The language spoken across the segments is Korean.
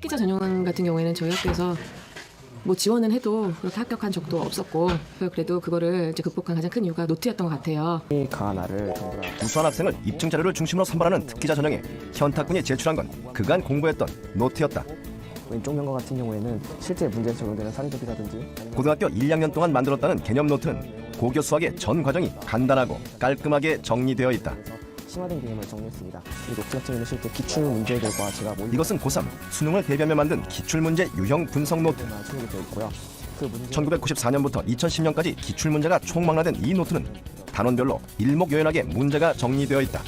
특기자 전형 같은 경우에는 저희 학교에서 뭐 지원은 해도 그렇게 합격한 적도 없었고, 그래도 그거를 이제 극복한 가장 큰 이유가 노트였던 것 같아요. 강한 나를 전부 다 우수한 학생을 입증 자료를 중심으로 선발하는 특기자 전형에 현탁군이 제출한 건 그간 공부했던 노트였다. 왼쪽 면과 같은 경우에는 실제 문제에 적용되는 사례들이라든지 고등학교 1, 2학년 동안 만들었다는 개념 노트는 고교 수학의 전 과정이 간단하고 깔끔하게 정리되어 있다. 심화된 개념을 정리했습니다. 이 노트 같은 경우는 실제 기출 문제들과 제가 이것은 고3 수능을 대비하며 만든 기출문제 유형 분석 노트. 출력이 되어 있고요. 그 문제 1994년부터 2010년까지 기출문제가 총망라된 이 노트는 단원별로 일목요연하게 문제가 정리되어 있다.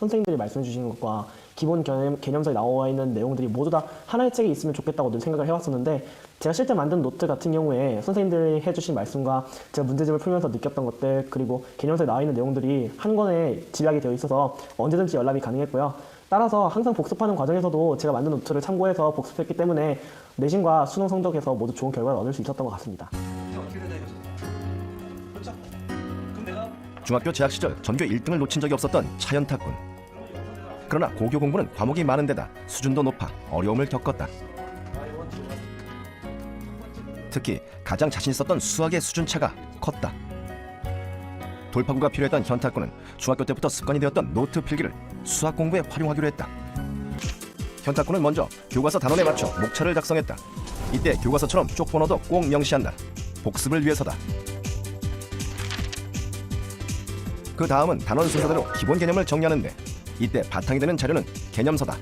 선생님들이 말씀해 주신 것과 기본 개념서에 나와 있는 내용들이 모두 다 하나의 책에 있으면 좋겠다고 늘 생각을 해왔었는데, 제가 실제 만든 노트 같은 경우에 선생님들이 해주신 말씀과 제가 문제집을 풀면서 느꼈던 것들, 그리고 개념서에 나와 있는 내용들이 한 권에 집약이 되어 있어서 언제든지 열람이 가능했고요. 따라서 항상 복습하는 과정에서도 제가 만든 노트를 참고해서 복습했기 때문에 내신과 수능 성적에서 모두 좋은 결과를 얻을 수 있었던 것 같습니다. 중학교 재학 시절 전교 1등을 놓친 적이 없었던 차현탁군. 그러나 고교 공부는 과목이 많은 데다 수준도 높아 어려움을 겪었다. 특히 가장 자신 있었던 수학의 수준차가 컸다. 돌파구가 필요했던 현탁군은 중학교 때부터 습관이 되었던 노트 필기를 수학 공부에 활용하기로 했다. 현탁군은 먼저 교과서 단원에 맞춰 목차를 작성했다. 이때 교과서처럼 쪽번호도 꼭 명시한다. 복습을 위해서다. 그 다음은 단원 순서대로 기본 개념을 정리하는데, 이때 바탕이 되는 자료는 개념서다.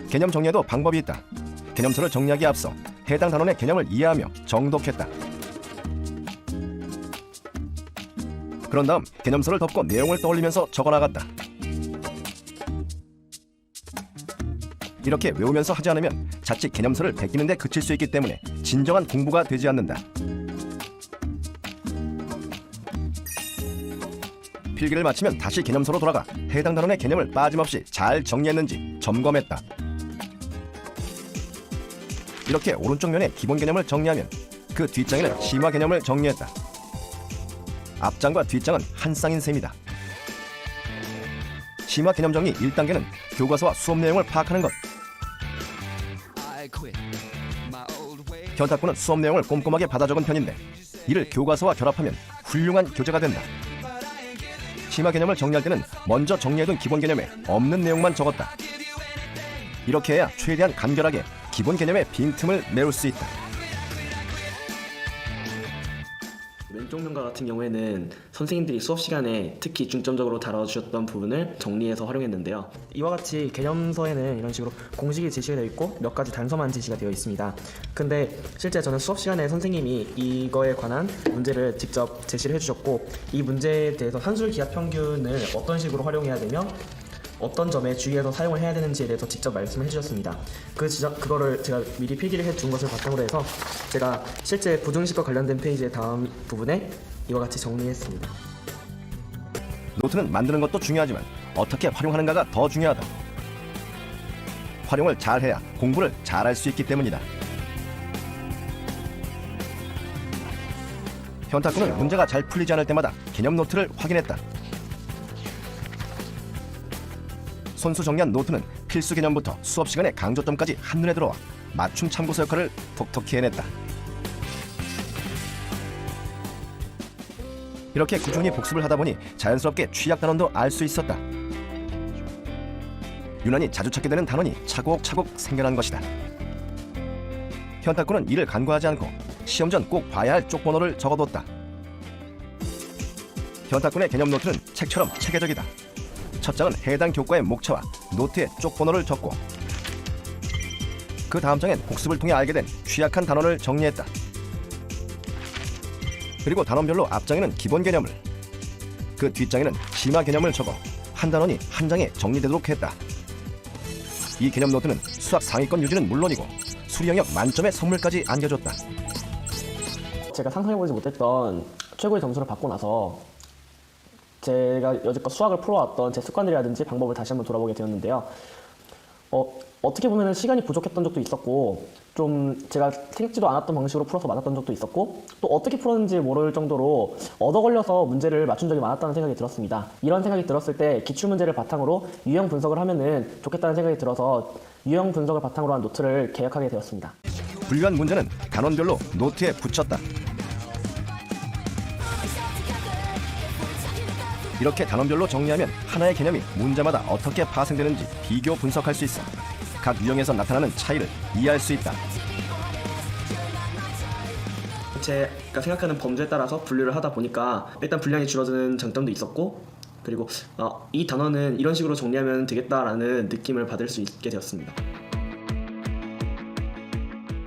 개념 정리에도 방법이 있다. 개념서를 정리하기에 앞서 해당 단원의 개념을 이해하며 정독했다. 그런 다음 개념서를 덮고 내용을 떠올리면서 적어나갔다. 이렇게 외우면서 하지 않으면 자칫 개념서를 베끼는 데 그칠 수 있기 때문에 진정한 공부가 되지 않는다. 필기를 마치면 다시 개념서로 돌아가 해당 단원의 개념을 빠짐없이 잘 정리했는지 점검했다. 이렇게 오른쪽 면에 기본 개념을 정리하면 그 뒷장에는 심화 개념을 정리했다. 앞장과 뒷장은 한 쌍인 셈이다. 심화 개념 정리 1단계는 교과서와 수업 내용을 파악하는 것. 현탁군은 수업 내용을 꼼꼼하게 받아 적은 편인데, 이를 교과서와 결합하면 훌륭한 교재가 된다. 심화 개념을 정리할 때는 먼저 정리해둔 기본 개념에 없는 내용만 적었다. 이렇게 해야 최대한 간결하게 기본 개념의 빈틈을 메울 수 있다. 왼쪽 면과 같은 경우에는 선생님들이 수업 시간에 특히 중점적으로 다뤄주셨던 부분을 정리해서 활용했는데요. 이와 같이 개념서에는 이런 식으로 공식이 제시가 되어 있고 몇 가지 단서만 제시가 되어 있습니다. 근데 실제 저는 수업 시간에 선생님이 이거에 관한 문제를 직접 제시를 해주셨고, 이 문제에 대해서 산술 기하 평균을 어떤 식으로 활용해야 되며 어떤 점에 주의해서 사용을 해야 되는지에 대해서 직접 말씀을 해주셨습니다. 그거를 제가 미리 필기를 해둔 것을 바탕으로 해서 제가 실제 부등식과 관련된 페이지의 다음 부분에 이와 같이 정리했습니다. 노트는 만드는 것도 중요하지만 어떻게 활용하는가가 더 중요하다. 활용을 잘해야 공부를 잘할 수 있기 때문이다. 현탁군은 문제가 잘 풀리지 않을 때마다 개념 노트를 확인했다. 손수 정리한 노트는 필수 개념부터 수업 시간의 강조점까지 한눈에 들어와 맞춤 참고서 역할을 톡톡히 해냈다. 이렇게 꾸준히 복습을 하다 보니 자연스럽게 취약 단원도 알 수 있었다. 유난히 자주 찾게 되는 단원이 차곡차곡 생겨난 것이다. 현탁군은 이를 간과하지 않고 시험 전 꼭 봐야 할 쪽번호를 적어뒀다. 현탁군의 개념 노트는 책처럼 체계적이다. 첫 장은 해당 교과의 목차와 노트에 쪽번호를 적고, 그 다음 장엔 복습을 통해 알게 된 취약한 단원을 정리했다. 그리고 단원별로 앞장에는 기본 개념을, 그 뒷장에는 심화 개념을 적어 한 단원이 한 장에 정리되도록 했다. 이 개념 노트는 수학 상위권 유지는 물론이고 수리 영역 만점의 선물까지 안겨줬다. 제가 상상해보지 못했던 최고의 점수를 받고 나서 제가 여지껏 수학을 풀어왔던 제 습관들이라든지 방법을 다시 한번 돌아보게 되었는데요. 어떻게 보면 시간이 부족했던 적도 있었고 좀 제가 생각지도 않았던 방식으로 풀어서 맞았던 적도 있었고 또 어떻게 풀었는지 모를 정도로 얻어 걸려서 문제를 맞춘 적이 많았다는 생각이 들었습니다. 이런 생각이 들었을 때 기출문제를 바탕으로 유형 분석을 하면은 좋겠다는 생각이 들어서 유형 분석을 바탕으로 한 노트를 개혁하게 되었습니다. 분류한 문제는 단원별로 노트에 붙였다. 이렇게 단원별로 정리하면 하나의 개념이 문제마다 어떻게 파생되는지 비교 분석할 수 있어 각 유형에서 나타나는 차이를 이해할 수 있다. 제가 생각하는 범주에 따라서 분류를 하다 보니까 일단 분량이 줄어드는 장점도 있었고 그리고 이 단어는 이런 식으로 정리하면 되겠다라는 느낌을 받을 수 있게 되었습니다.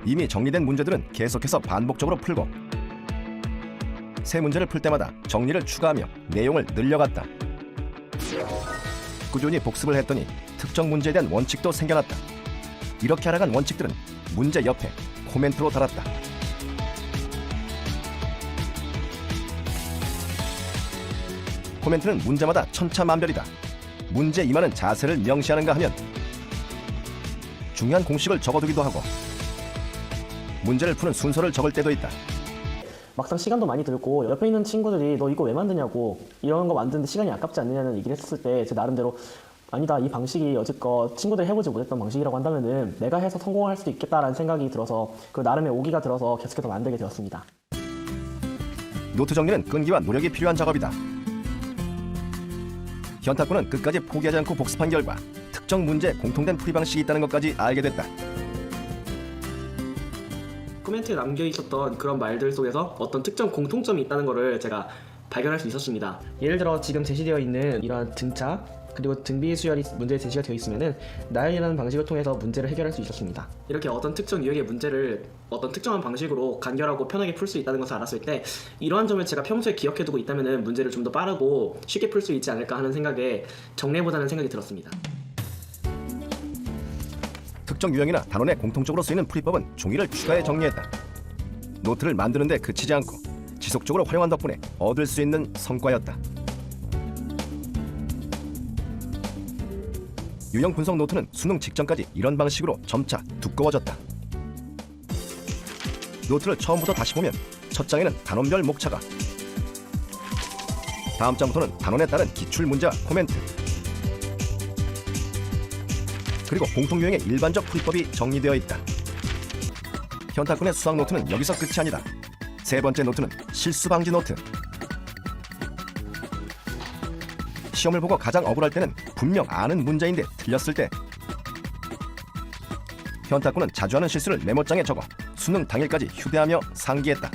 이미 정리된 문제들은 계속해서 반복적으로 풀고 새 문제를 풀 때마다 정리를 추가하며 내용을 늘려갔다. 꾸준히 복습을 했더니 특정 문제에 대한 원칙도 생겨났다. 이렇게 알아간 원칙들은 문제 옆에 코멘트로 달았다. 코멘트는 문제마다 천차만별이다. 문제 임하는 자세를 명시하는가 하면 중요한 공식을 적어두기도 하고 문제를 푸는 순서를 적을 때도 있다. 막상 시간도 많이 들고 옆에 있는 친구들이 너 이거 왜 만드냐고 이런 거 만드는데 시간이 아깝지 않느냐는 얘기를 했을 때 제 나름대로 아니다 이 방식이 여지껏 친구들이 해보지 못했던 방식이라고 한다면은 내가 해서 성공할 수도 있겠다라는 생각이 들어서 그 나름의 오기가 들어서 계속해서 만들게 되었습니다. 노트 정리는 끈기와 노력이 필요한 작업이다. 현탁군은 끝까지 포기하지 않고 복습한 결과 특정 문제에 공통된 풀이 방식이 있다는 것까지 알게 됐다. 코멘트에 남겨 있었던 그런 말들 속에서 어떤 특정 공통점이 있다는 것을 제가 발견할 수 있었습니다. 예를 들어 지금 제시되어 있는 이러한 등차 그리고 등비 수열이 문제에 제시가 되어 있으면은 나열이라는 방식을 통해서 문제를 해결할 수 있었습니다. 이렇게 어떤 특정 유형의 문제를 어떤 특정한 방식으로 간결하고 편하게 풀 수 있다는 것을 알았을 때 이러한 점을 제가 평소에 기억해두고 있다면은 문제를 좀 더 빠르고 쉽게 풀 수 있지 않을까 하는 생각에 정리해보자는 생각이 들었습니다. 특정 유형이나 단원에 공통적으로 쓰이는 풀이법은 종이를 추가해 정리했다. 노트를 만드는 데 그치지 않고 지속적으로 활용한 덕분에 얻을 수 있는 성과였다. 유형 분석 노트는 수능 직전까지 이런 방식으로 점차 두꺼워졌다. 노트를 처음부터 다시 보면 첫 장에는 단원별 목차가, 다음 장부터는 단원에 따른 기출 문제와 코멘트, 그리고 공통 유형의 일반적 풀이법이 정리되어 있다. 현탁군의 수학 노트는 여기서 끝이 아니다. 세 번째 노트는 실수 방지 노트. 시험을 보고 가장 억울할 때는 분명 아는 문제인데 틀렸을 때. 현탁군은 자주 하는 실수를 메모장에 적어 수능 당일까지 휴대하며 상기했다.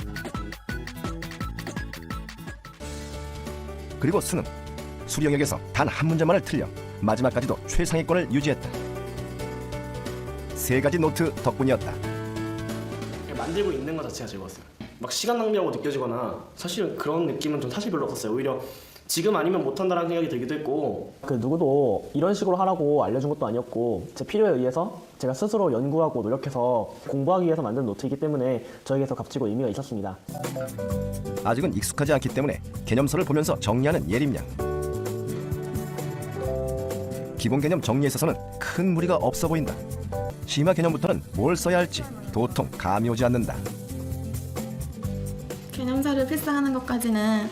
그리고 수능 수리 영역에서 단 한 문제만을 틀려 마지막까지도 최상위권을 유지했다. 세 가지 노트 덕분이었다. 만들고 있는 것 자체가 즐거웠어요. 막 시간 낭비하고 느껴지거나 사실 그런 느낌은 좀 사실 별로 없었어요. 오히려 지금 아니면 못한다라는 생각이 들기도 했고 그 누구도 이런 식으로 하라고 알려준 것도 아니었고 제 필요에 의해서 제가 스스로 연구하고 노력해서 공부하기 위해서 만든 노트이기 때문에 저에게서 값지고 의미가 있었습니다. 아직은 익숙하지 않기 때문에 개념서를 보면서 정리하는 예림양. 기본 개념 정리에 있어서는 큰 무리가 없어 보인다. 심화 개념부터는 뭘 써야 할지 도통 감이 오지 않는다. 개념서를 필사하는 것까지는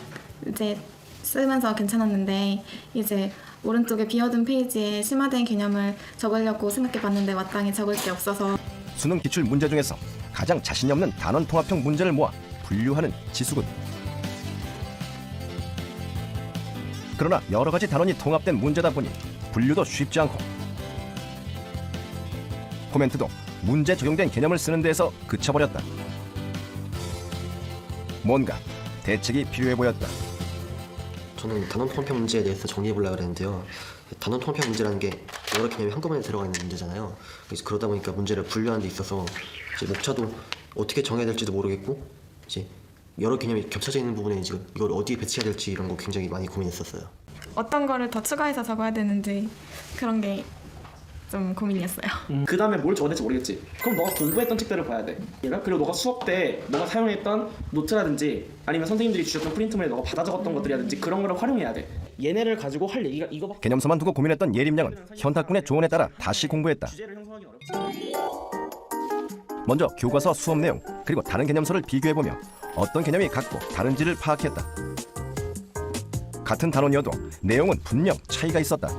이제 쓰면서 괜찮았는데 이제 오른쪽에 비어든 페이지에 심화된 개념을 적으려고 생각해봤는데 마땅히 적을 게 없어서 수능 기출 문제 중에서 가장 자신이 없는 단원 통합형 문제를 모아 분류하는 지수군. 그러나 여러 가지 단원이 통합된 문제다 보니 분류도 쉽지 않고 코멘트도 문제 적용된 개념을 쓰는 데에서 그쳐버렸다. 뭔가 대책이 필요해 보였다. 저는 단원 통합형 문제에 대해서 정리해보려고 했는데요. 단원 통합형 문제라는 게 여러 개념이 한꺼번에 들어가 있는 문제잖아요. 그래서 그러다 보니까 문제를 분류하는 데 있어서 이제 목차도 어떻게 정해야 될지도 모르겠고 이제 여러 개념이 겹쳐져 있는 부분에 지금 이걸 어디에 배치해야 될지 이런 거 굉장히 많이 고민했었어요. 어떤 거를 더 추가해서 적어야 되는지 그런 게 좀 고민이었어요. 그 다음에 뭘 적어야 될지 모르겠지. 그럼 너가 공부했던 책들을 봐야 돼. 그리고 너가 수업 때 너가 사용했던 노트라든지 아니면 선생님들이 주셨던 프린트물에 너가 받아 적었던 것들이라든지 그런 거를 활용해야 돼. 얘네를 가지고 할 얘기가 이거밖에. 개념서만 두고 고민했던 예림양은 현탁군의 조언에 따라 다시 공부했다. 주제를 형성하기 어렵지. 먼저 교과서 수업 내용 그리고 다른 개념서를 비교해보며 어떤 개념이 같고 다른지를 파악했다. 같은 단원이어도 내용은 분명 차이가 있었다.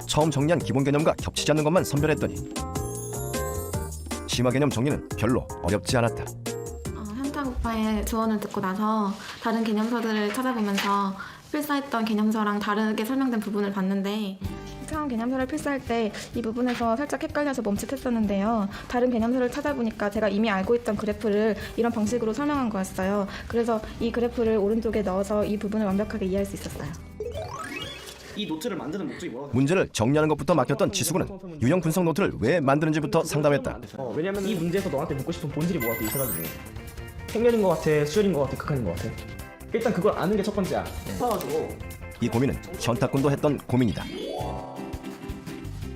처음 정리한 기본 개념과 겹치지 않는 것만 선별했더니 심화 개념 정리는 별로 어렵지 않았다. 현탁 오빠의 조언을 듣고 나서 다른 개념서들을 찾아보면서 필사했던 개념서랑 다르게 설명된 부분을 봤는데 처음 개념서를 필사할 때 이 부분에서 살짝 헷갈려서 멈칫했었는데요. 다른 개념서를 찾아보니까 제가 이미 알고 있던 그래프를 이런 방식으로 설명한 거였어요. 그래서 이 그래프를 오른쪽에 넣어서 이 부분을 완벽하게 이해할 수 있었어요. 이 노트를 만드는 목적이 뭐라고? 문제를 정리하는 것부터 맡겼던 지수군은 유형 분석 노트를 왜 만드는지부터 상담했다. 왜냐면 이 문제에서 너한테 묻고 싶은 본질이 뭐 같아 있어가지고 행렬인 것 같아, 수열인 것 같아, 극한인 것 같아. 일단 그걸 아는 게 첫 번째야. 그래가지고 이 고민은 현탁군도 했던 고민이다.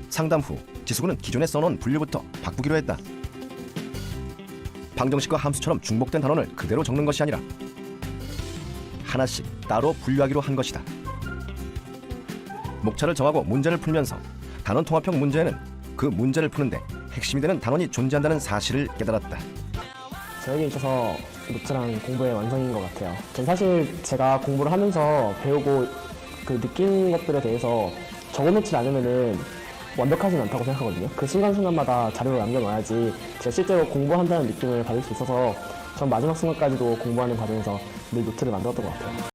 상담 후 지수군은 기존에 써놓은 분류부터 바꾸기로 했다. 방정식과 함수처럼 중복된 단원을 그대로 적는 것이 아니라 하나씩 따로 분류하기로 한 것이다. 목차를 정하고 문제를 풀면서 단원 통합형 문제에는 그 문제를 푸는데 핵심이 되는 단원이 존재한다는 사실을 깨달았다. 저에게 있어서 노트랑 공부의 완성인 것 같아요. 전 사실 제가 공부를 하면서 배우고 그 느낀 것들에 대해서 적어놓지 않으면은 완벽하진 않다고 생각하거든요. 그 순간순간마다 자료를 남겨놔야지 제가 실제로 공부한다는 느낌을 받을 수 있어서 전 마지막 순간까지도 공부하는 과정에서 늘 노트를 만들었던 것 같아요.